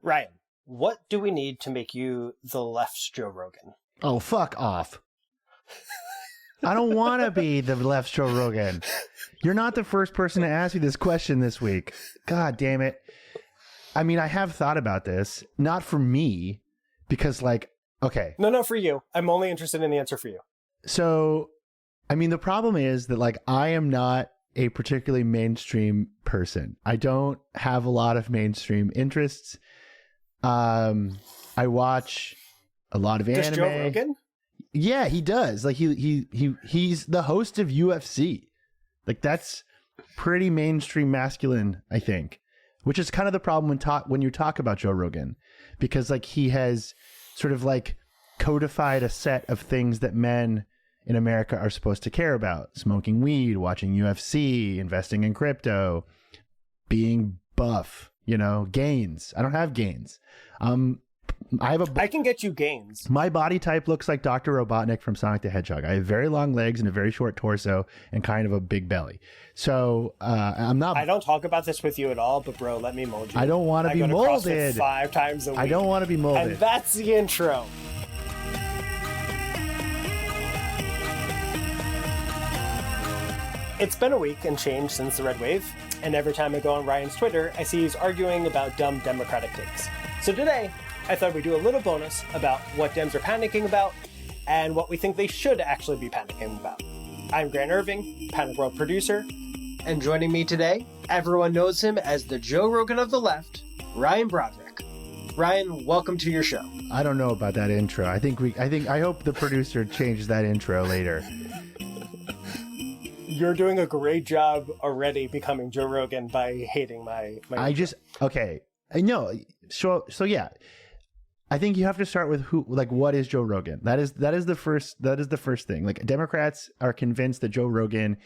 Ryan, what do we need to make you the left's Joe Rogan? Oh, fuck off. I don't want to be the left's Joe Rogan. You're not the first person to ask me this question this week. God damn it. I mean, I have thought about this, not for me, because okay. No, for you. I'm only interested in the answer for you. So, I mean, the problem is that I am not a particularly mainstream person. I don't have a lot of mainstream interests. I watch a lot of anime. Does Joe Rogan? Yeah, he does. He's the host of UFC. That's pretty mainstream masculine, I think. Which is kind of the problem when you talk about Joe Rogan, because he has sort of codified a set of things that men in America are supposed to care about: smoking weed, watching UFC, investing in crypto, being buff, gains. I don't have gains. I can get you gains. My body type looks like Dr. Robotnik from Sonic the Hedgehog. I have very long legs and a very short torso and kind of a big belly. So I'm not. I don't talk about this with you at all, but bro, let me mold you. I don't want to be molded. 5 times a week. I don't want to be molded. And that's the intro. It's been a week and change since the red wave, and every time I go on Ryan's Twitter, I see he's arguing about dumb Democratic takes. So today, I thought we'd do a little bonus about what Dems are panicking about and what we think they should actually be panicking about. I'm Grant Irving, Panic World producer, and joining me today, everyone knows him as the Joe Rogan of the left, Ryan Broderick. Ryan, welcome to your show. I don't know about that intro. I hope the producer changes that intro later. You're doing a great job already becoming Joe Rogan by hating my okay. I know. So yeah. I think you have to start with what is Joe Rogan? That is the first thing. Democrats are convinced that Joe Rogan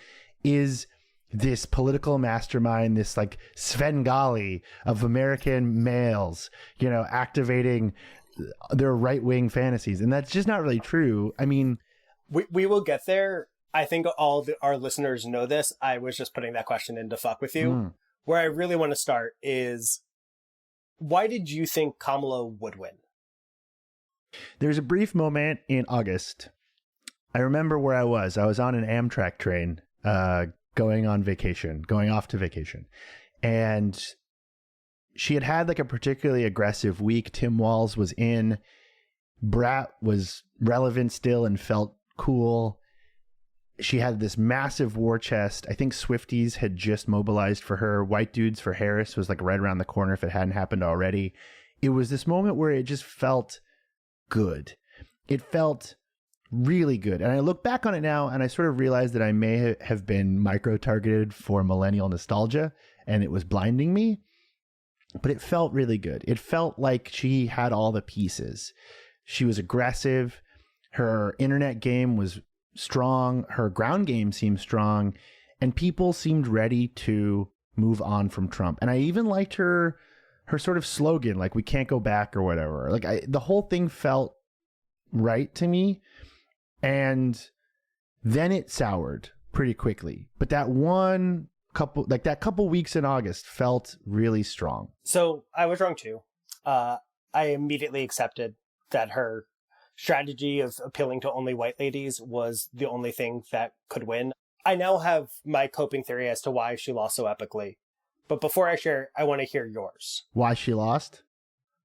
is this political mastermind, this Svengali of American males, activating their right-wing fantasies. And that's just not really true. I mean, we will get there. I think our listeners know this. I was just putting that question in to fuck with you. Where I really want to start is, why did you think Kamala would win? There's a brief moment in August. I remember where I was. I was on an Amtrak train going off to vacation. And she had a particularly aggressive week. Tim Walz was in. Brat was relevant still and felt cool. She had this massive war chest. I think Swifties had just mobilized for her. White Dudes for Harris was right around the corner if it hadn't happened already. It was this moment where it just felt good. It felt really good. And I look back on it now and I sort of realized that I may have been micro-targeted for millennial nostalgia and it was blinding me. But it felt really good. It felt like she had all the pieces. She was aggressive. Her internet game was strong, her ground game seemed strong, and people seemed ready to move on from Trump. And I even liked her sort of slogan, we can't go back or whatever. The whole thing felt right to me. And then it soured pretty quickly. But that couple weeks in August felt really strong. So I was wrong too. I immediately accepted that her strategy of appealing to only white ladies was the only thing that could win. I now have my coping theory as to why she lost so epically. But before I share, I want to hear yours. Why she lost?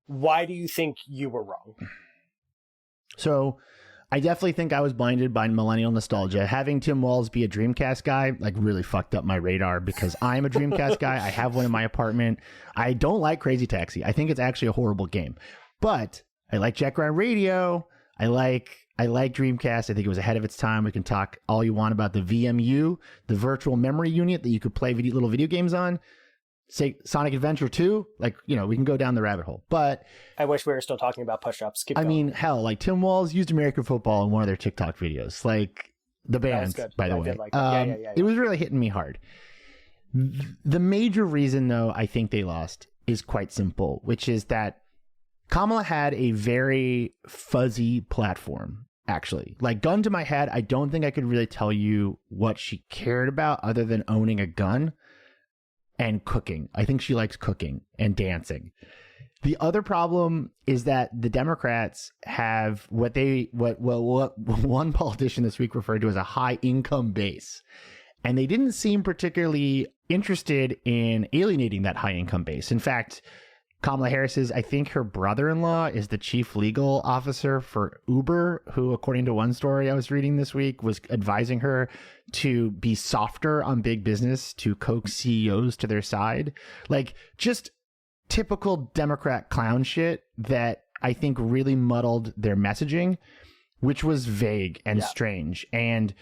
Why do you think you were wrong? So I definitely think I was blinded by millennial nostalgia. Having Tim Walz be a Dreamcast guy really fucked up my radar because I'm a Dreamcast guy. I have one in my apartment. I don't like Crazy Taxi. I think it's actually a horrible game. But I like Jack Ryan Radio. I like Dreamcast. I think it was ahead of its time. We can talk all you want about the VMU, the virtual memory unit that you could play little video games on. Say Sonic Adventure 2, we can go down the rabbit hole. But I wish we were still talking about push-ups. Keep going. I mean, hell, Tim Walz used American football in one of their TikTok videos. The band, by the way. Yeah. It was really hitting me hard. The major reason, though, I think they lost is quite simple, which is that Kamala had a very fuzzy platform, actually. Gun to my head, I don't think I could really tell you what she cared about other than owning a gun and cooking. I think she likes cooking and dancing. The other problem is that the Democrats have what one politician this week referred to as a high income base. And they didn't seem particularly interested in alienating that high income base. In fact, Kamala Harris's, I think her brother-in-law is the chief legal officer for Uber, who, according to one story I was reading this week, was advising her to be softer on big business to coax CEOs to their side. Like, just typical Democrat clown shit that I think really muddled their messaging, which was vague and strange. And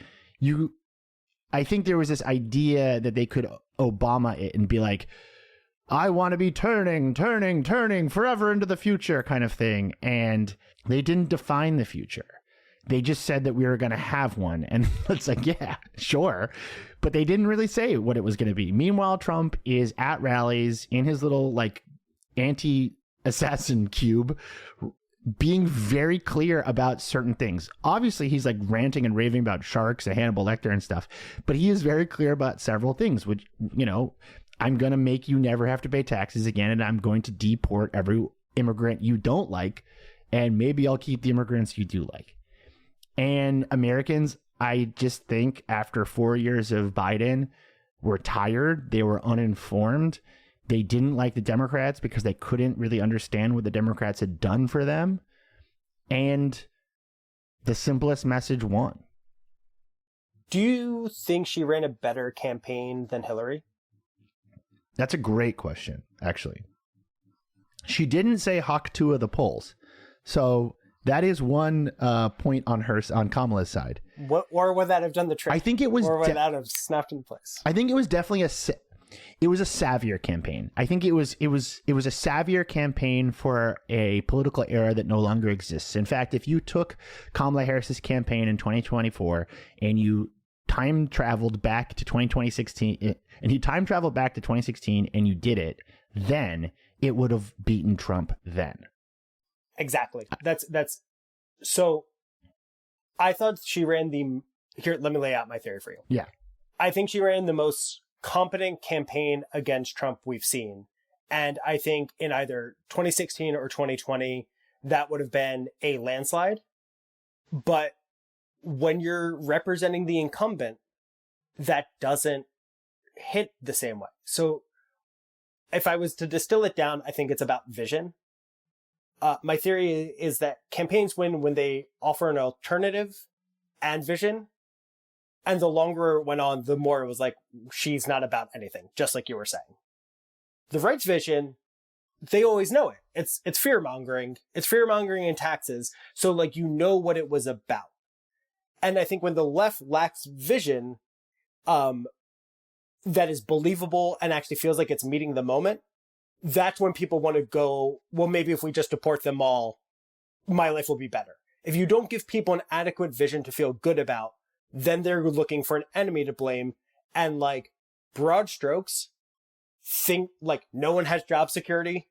I think there was this idea that they could Obama it and be like, I want to be turning forever into the future kind of thing. And they didn't define the future. They just said that we were going to have one. And it's like, yeah, sure. But they didn't really say what it was going to be. Meanwhile, Trump is at rallies in his little like anti-assassin cube, being very clear about certain things. Obviously, he's like ranting and raving about sharks and Hannibal Lecter and stuff. But he is very clear about several things, which, you know, I'm going to make you never have to pay taxes again, and I'm going to deport every immigrant you don't like, and maybe I'll keep the immigrants you do like. And Americans, I just think after 4 years of Biden, were tired. They were uninformed. They didn't like the Democrats because they couldn't really understand what the Democrats had done for them. And the simplest message won. Do you think she ran a better campaign than Hillary? That's a great question, actually. She didn't say hawk two of the polls. So that is one point on Kamala's side. Or would that have done the trick? I think it was... Or would that have snapped in place? I think it was definitely a savvier campaign. I think it was a savvier campaign for a political era that no longer exists. In fact, if you took Kamala Harris's campaign in 2024 and you time traveled back to 2016 and you did it, then it would have beaten Trump then. Exactly. That's so I thought she ran here, let me lay out my theory for you. Yeah. I think she ran the most competent campaign against Trump we've seen. And I think in either 2016 or 2020, that would have been a landslide. But when you're representing the incumbent, that doesn't hit the same way. So if I was to distill it down, I think it's about vision. My theory is that campaigns win when they offer an alternative and vision. And the longer it went on, the more it was like, she's not about anything, just like you were saying. The right's vision, they always know it. It's fear-mongering. It's fear-mongering in taxes. So, like, you know what it was about. And I think when the left lacks vision, that is believable and actually feels like it's meeting the moment, that's when people want to go, well, maybe if we just deport them all, my life will be better. If you don't give people an adequate vision to feel good about, then they're looking for an enemy to blame. And like broad strokes, think like no one has job security.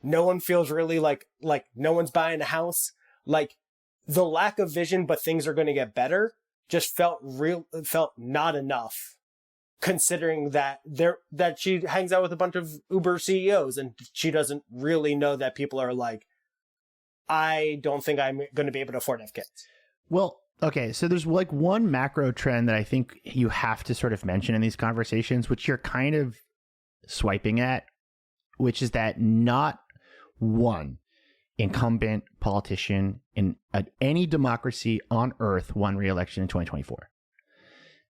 No one feels really like no one's buying a house. Like the lack of vision, but things are going to get better just felt not enough, considering that she hangs out with a bunch of Uber CEOs and she doesn't really know that people are like, I don't think I'm going to be able to afford to have kids. Well, okay, so there's like one macro trend that I think you have to sort of mention in these conversations, which you're kind of swiping at, which is that not one incumbent politician in any democracy on earth won re-election in 2024.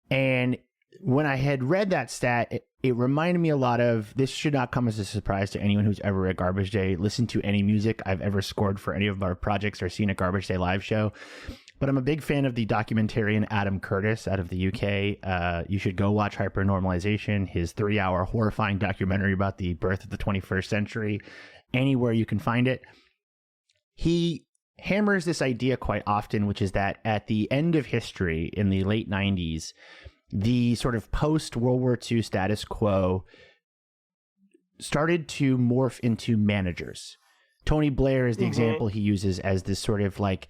And when I had read that stat, it reminded me a lot of, this should not come as a surprise to anyone who's ever at Garbage Day, listened to any music I've ever scored for any of our projects or seen a Garbage Day live show. But I'm a big fan of the documentarian Adam Curtis out of the UK. You should go watch Hypernormalization, his 3-hour horrifying documentary about the birth of the 21st century, anywhere you can find it. He hammers this idea quite often, which is that at the end of history in the late 90s, the sort of post-World War II status quo started to morph into managers. Tony Blair is the example he uses as this sort of like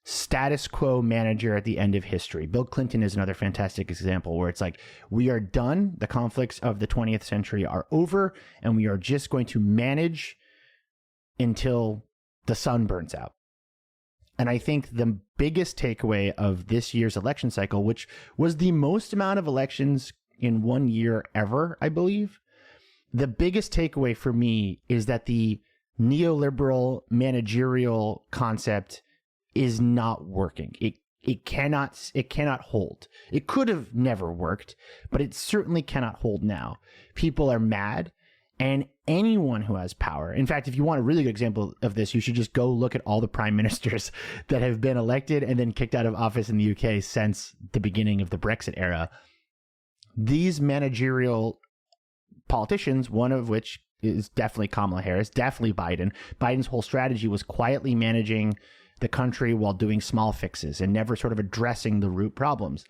status quo manager at the end of history. Bill Clinton is another fantastic example where it's like, we are done. The conflicts of the 20th century are over, and we are just going to manage until the sun burns out. And I think the biggest takeaway of this year's election cycle, which was the most amount of elections in 1 year ever, I believe, the biggest takeaway for me is that the neoliberal managerial concept is not working. It cannot hold. It could have never worked, but it certainly cannot hold now. People are mad, and anyone who has power. In fact, if you want a really good example of this, you should just go look at all the prime ministers that have been elected and then kicked out of office in the UK since the beginning of the Brexit era. These managerial politicians, one of which is definitely Kamala Harris, definitely Biden. Biden's whole strategy was quietly managing the country while doing small fixes and never sort of addressing the root problems.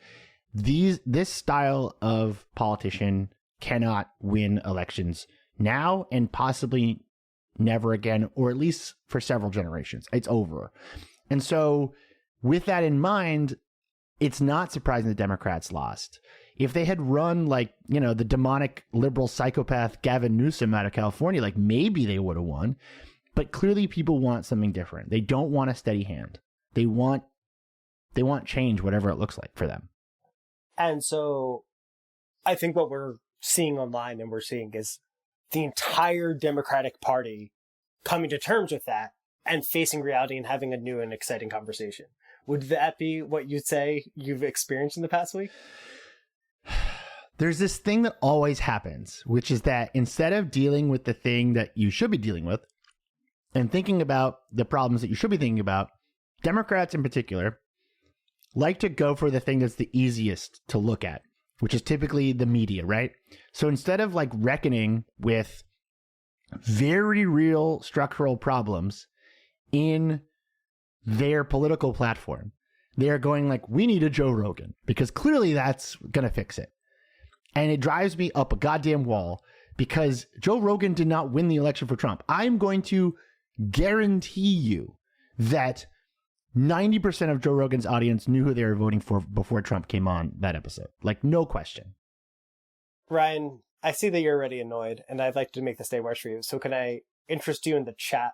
This style of politician cannot win elections now and possibly never again, or at least for several generations. It's over. And so with that in mind, it's not surprising the Democrats lost. If they had run like, the demonic liberal psychopath Gavin Newsom out of California, like maybe they would have won. But clearly people want something different. They don't want a steady hand. They want change, whatever it looks like for them. And so I think what we're seeing online and we're seeing is the entire Democratic Party coming to terms with that and facing reality and having a new and exciting conversation. Would that be what you'd say you've experienced in the past week? There's this thing that always happens, which is that instead of dealing with the thing that you should be dealing with and thinking about the problems that you should be thinking about, Democrats in particular like to go for the thing that's the easiest to look at, which is typically the media, right? So instead of like reckoning with very real structural problems in their political platform, they're going like, we need a Joe Rogan because clearly that's going to fix it. And it drives me up a goddamn wall because Joe Rogan did not win the election for Trump. I'm going to guarantee you that 90% of Joe Rogan's audience knew who they were voting for before Trump came on that episode. Like, no question. Ryan, I see that you're already annoyed, and I'd like to make this day worse for you. So can I interest you in the chat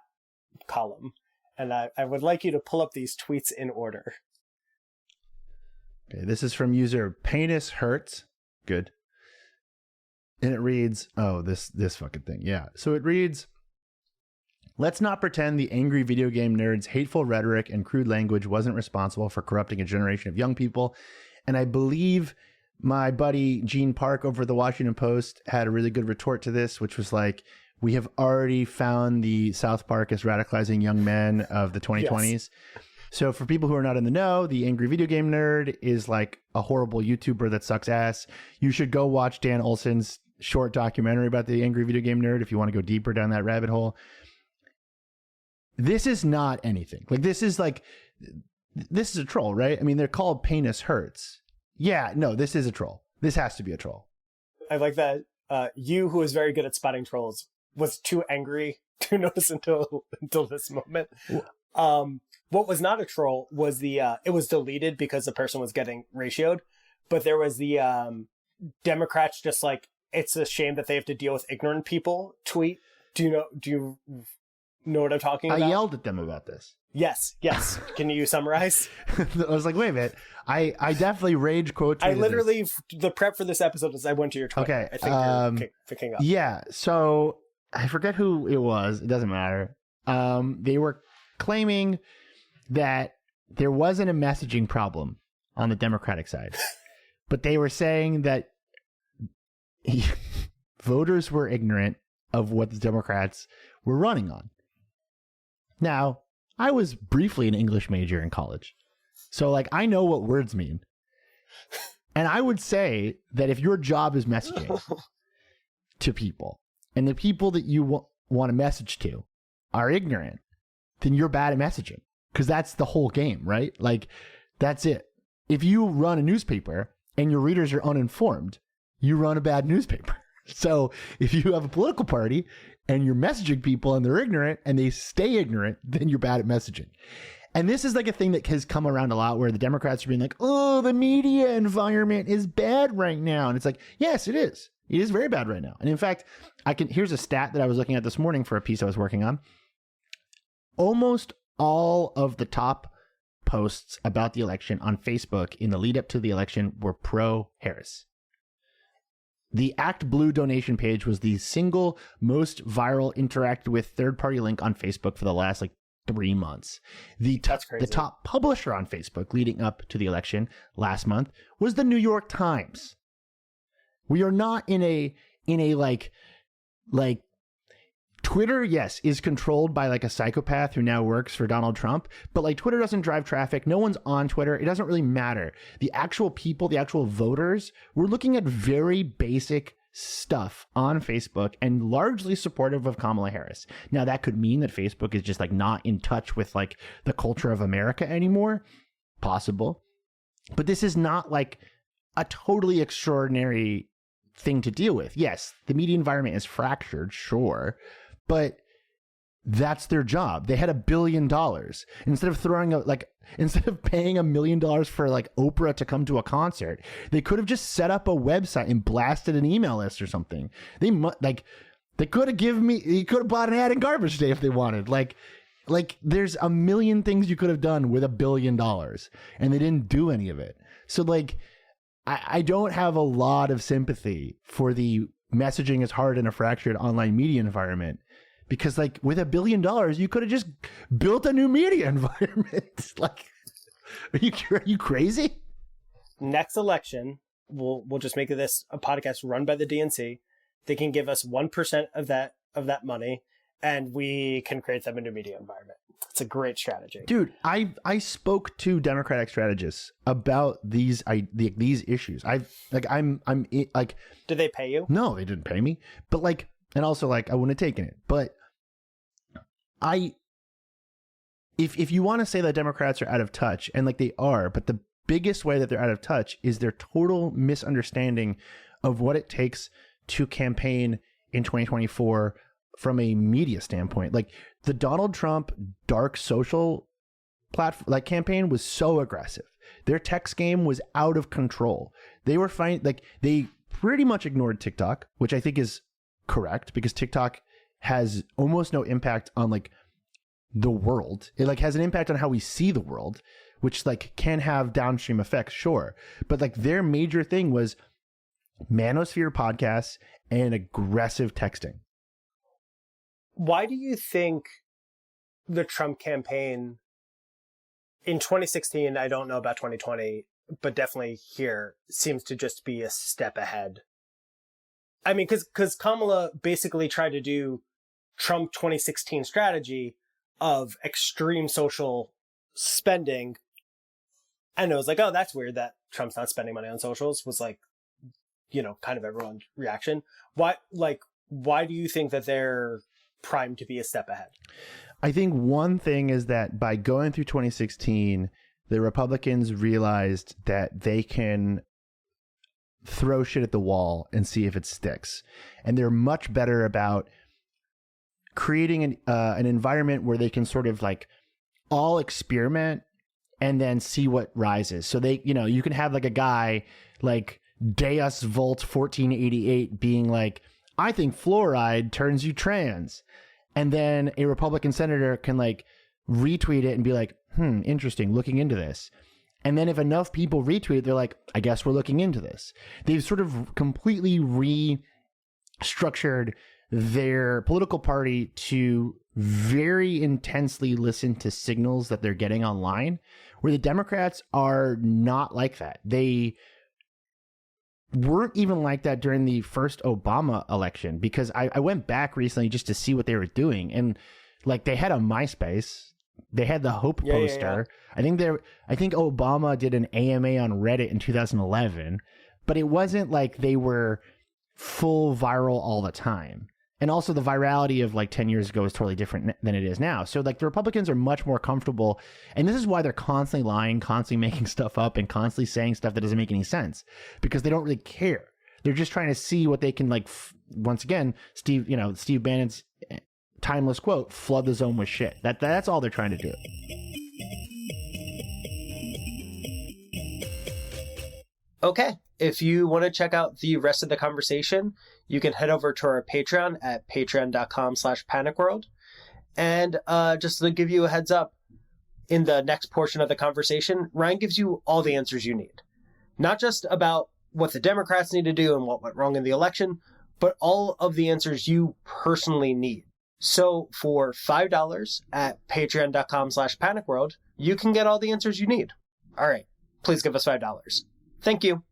column? And I would like you to pull up these tweets in order. Okay, this is from user Penis Hurts. Good. And it reads, this fucking thing. Yeah. So it reads, let's not pretend the angry video game nerds' hateful rhetoric and crude language wasn't responsible for corrupting a generation of young people. And I believe my buddy Gene Park over at the Washington Post had a really good retort to this, which was like, we have already found the South Park as radicalizing young men of the 2020s. Yes. So for people who are not in the know, the angry video game nerd is like a horrible YouTuber that sucks ass. You should go watch Dan Olson's short documentary about the angry video game nerd if you want to go deeper down that rabbit hole. This is not anything. Like, this is a troll, right? I mean, they're called Penis Hurts. Yeah, no, this is a troll. This has to be a troll. I like that you, who is very good at spotting trolls, was too angry to notice until this moment. What was not a troll was it was deleted because the person was getting ratioed, but there was the Democrats just like, it's a shame that they have to deal with ignorant people tweet. Do you know what I'm talking about? I yelled at them about this. Yes. Can you summarize? I was like, wait a minute. I definitely rage quote tweeted I literally, the prep for this episode is I went to your Twitter. Okay. I think you're picking up. Yeah. So I forget who it was. It doesn't matter. They were claiming that there wasn't a messaging problem on the Democratic side, but they were saying that voters were ignorant of what the Democrats were running on. Now, I was briefly an English major in college, so like I know what words mean. And I would say that if your job is messaging to people, and the people that you want to message to are ignorant, then you're bad at messaging. Because that's the whole game, right? Like, that's it. If you run a newspaper and your readers are uninformed, you run a bad newspaper. So if you have a political party and you're messaging people and they're ignorant and they stay ignorant, then you're bad at messaging. And this is like a thing that has come around a lot where the Democrats are being like, oh, the media environment is bad right now. And it's like, yes, it is. It is very bad right now. And in fact, here's a stat that I was looking at this morning for a piece I was working on. almost all of the top posts about the election on Facebook in the lead up to the election were pro-Harris. The Act Blue donation page was the single most viral interacted with third-party link on Facebook for the last 3 months. That's crazy. The top publisher on Facebook leading up to the election last month was the New York Times. We are not in a Twitter, yes, is controlled by a psychopath who now works for Donald Trump, but Twitter doesn't drive traffic. No one's on Twitter. It doesn't really matter. The actual people, the actual voters, we're looking at very basic stuff on Facebook and largely supportive of Kamala Harris. Now, that could mean that Facebook is just not in touch with the culture of America anymore. Possible. But this is not a totally extraordinary thing to deal with. Yes, the media environment is fractured, sure, but that's their job. They had $1 billion. Instead of instead of paying $1 million for Oprah to come to a concert, they could have just set up a website and blasted an email list or something. They could have bought an ad in Garbage Day if they wanted. There's a million things you could have done with $1 billion, and they didn't do any of it. So I don't have a lot of sympathy for the messaging is hard in a fractured online media environment, because with $1 billion, you could have just built a new media environment. Are you crazy? Next election, we'll just make this a podcast run by the DNC. They can give us 1% of that money, and we can create them a new media environment. It's a great strategy, dude. I spoke to Democratic strategists about these issues. Did they pay you? No, they didn't pay me. But and also I wouldn't have taken it. But if you want to say that Democrats are out of touch, and they are, but the biggest way that they're out of touch is their total misunderstanding of what it takes to campaign in 2024 from a media standpoint. The Donald Trump dark social platform campaign was so aggressive. Their text game was out of control. They were they pretty much ignored TikTok, which I think is correct, because TikTok has almost no impact on the world. It has an impact on how we see the world, which can have downstream effects, sure. But their major thing was manosphere podcasts and aggressive texting. Why do you think the Trump campaign in 2016, I don't know about 2020, but definitely here, seems to just be a step ahead? I mean, because Kamala basically tried to do Trump 2016 strategy of extreme social spending. And it was oh, that's weird that Trump's not spending money on socials, was kind of everyone's reaction. Why do you think that they're primed to be a step ahead? I think one thing is that by going through 2016, the Republicans realized that they can throw shit at the wall and see if it sticks. And they're much better about creating an environment where they can sort of all experiment and then see what rises. So they, you can have a guy Deus Volt 1488 being I think fluoride turns you trans. And then a Republican senator can retweet it and be interesting, looking into this. And then if enough people retweet it, they're I guess we're looking into this. They've sort of completely restructured their political party to very intensely listen to signals that they're getting online, where the Democrats are not like that. They weren't even like that during the first Obama election, because I went back recently just to see what they were doing, and they had a MySpace, they had the Hope poster. Yeah. I think Obama did an AMA on Reddit in 2011, but it wasn't they were full viral all the time. And also the virality of 10 years ago is totally different than it is now. So the Republicans are much more comfortable. And this is why they're constantly lying, constantly making stuff up, and constantly saying stuff that doesn't make any sense, because they don't really care. They're just trying to see what they can once again, Steve Bannon's timeless quote, flood the zone with shit. That's all they're trying to do. Okay. If you want to check out the rest of the conversation, you can head over to our Patreon at patreon.com/panicworld. And just to give you a heads up, in the next portion of the conversation, Ryan gives you all the answers you need. Not just about what the Democrats need to do and what went wrong in the election, but all of the answers you personally need. So for $5 at patreon.com/panicworld, you can get all the answers you need. All right, please give us $5. Thank you.